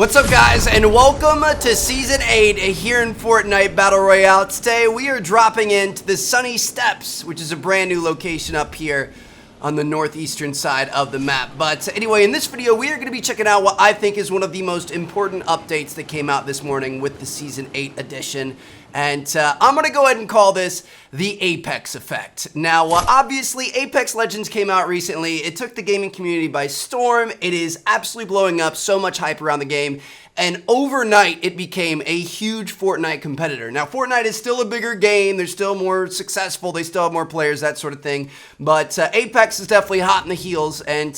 What's up, guys, and welcome to Season 8 here in Fortnite Battle Royale. Today, we are dropping into the Sunny Steps, which is a brand new location up here on the northeastern side of the map. But anyway, in this video, we are going to be checking out what I think is one of the most important updates that came out this morning with the Season 8 edition. And I'm going to go ahead and call this the Apex effect. Now, obviously, Apex Legends came out recently. It took the gaming community by storm. It is absolutely blowing up, so much hype around the game. And overnight, it became a huge Fortnite competitor. Now, Fortnite is still a bigger game. They're still more successful. They still have more players, that sort of thing. But Apex is definitely hot in the heels. And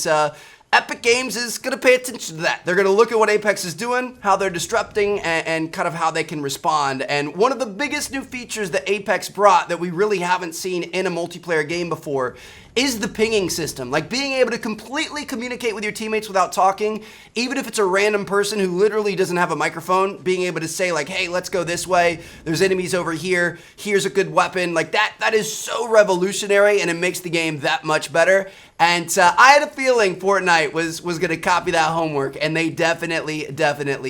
Epic Games is going to pay attention to that. They're going to look at what Apex is doing, how they're disrupting, and kind of how they can respond. And one of the biggest new features that Apex brought that we really haven't seen in a multiplayer game before is the pinging system. Like being able to completely communicate with your teammates without talking, even if it's a random person who literally doesn't have a microphone, being able to say like, hey, let's go this way, there's enemies over here, here's a good weapon. Like that is so revolutionary, and it makes the game that much better. And I had a feeling Fortnite was going to copy that homework, and they definitely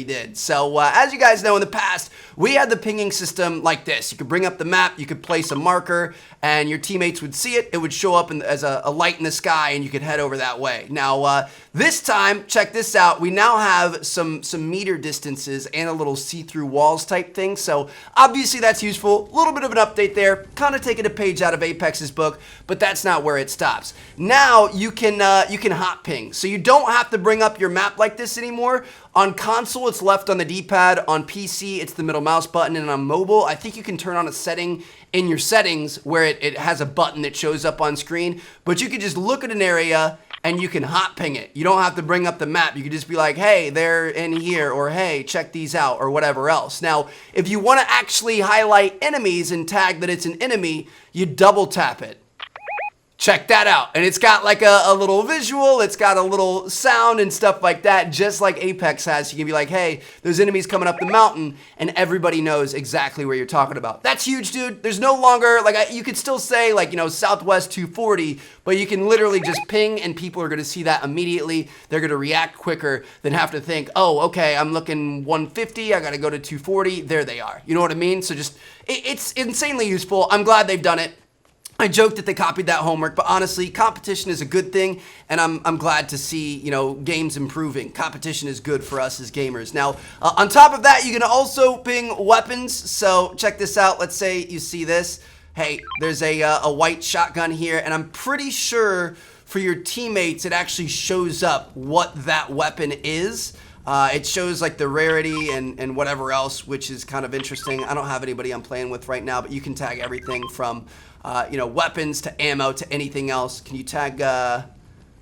did. So as you guys know, in the past, we had the pinging system like this. You could bring up the map, you could place a marker, and your teammates would see it. It would show up as a light in the sky, and you could head over that way. Now, this time, check this out. We now have some meter distances and a little see-through walls type thing. So obviously that's useful. A little bit of an update there, kind of taking a page out of Apex's book, but that's not where it stops. Now you can hot ping, so you don't have to bring up your map like this anymore. On console, it's left on the D-pad. On PC, it's the middle mouse button, and on mobile, I think you can turn on a setting in your settings where it has a button that shows up on screen, but you can just look at an area and you can hot ping it. You don't have to bring up the map. You can just be like, hey, they're in here, or hey, check these out, or whatever else. Now, if you want to actually highlight enemies and tag that it's an enemy, you double tap it. Check that out. And it's got like a little visual, it's got a little sound and stuff like that, just like Apex has. You can be like, hey, there's enemies coming up the mountain, and everybody knows exactly where you're talking about. That's huge, dude. There's no longer, like, you could still say, like, you know, Southwest 240, but you can literally just ping, and people are going to see that immediately. They're going to react quicker than have to think, oh, okay, I'm looking 150, I got to go to 240. There they are. You know what I mean? So just, it's insanely useful. I'm glad they've done it. I joked that they copied that homework, but honestly, competition is a good thing, and I'm glad to see, you know, games improving. Competition is good for us as gamers. Now, on top of that, you can also ping weapons. So check this out. Let's say you see this. Hey, there's a white shotgun here, and I'm pretty sure for your teammates, it actually shows up what that weapon is. It shows like the rarity and whatever else, which is kind of interesting. I don't have anybody I'm playing with right now, but you can tag everything from you know, weapons to ammo to anything else. Can you tag, I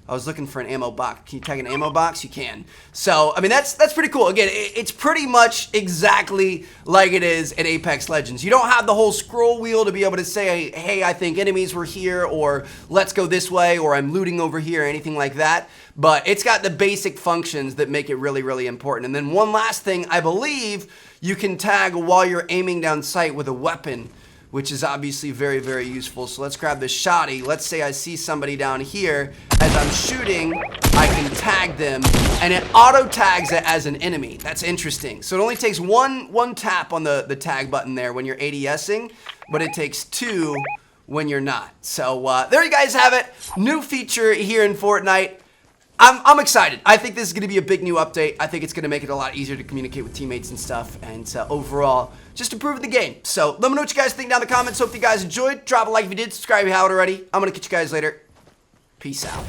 was looking for an ammo box. Can you tag an ammo box? You can. So, I mean, that's pretty cool. Again, it's pretty much exactly like it is in Apex Legends. You don't have the whole scroll wheel to be able to say, hey, I think enemies were here, or let's go this way, or I'm looting over here, or anything like that. But it's got the basic functions that make it really important. And then one last thing, I believe you can tag while you're aiming down sight with a weapon, which is obviously very useful. So let's grab this shotty. Let's say I see somebody down here. As I'm shooting, I can tag them, and it auto tags it as an enemy. That's interesting. So it only takes one tap on the tag button there when you're ADSing, but it takes two when you're not. So there you guys have it. New feature here in Fortnite. I'm excited. I think this is going to be a big new update. I think it's going to make it a lot easier to communicate with teammates and stuff, and overall, just improve the game. So let me know what you guys think down in the comments. Hope you guys enjoyed. Drop a like if you did. Subscribe if you haven't already. I'm going to catch you guys later. Peace out.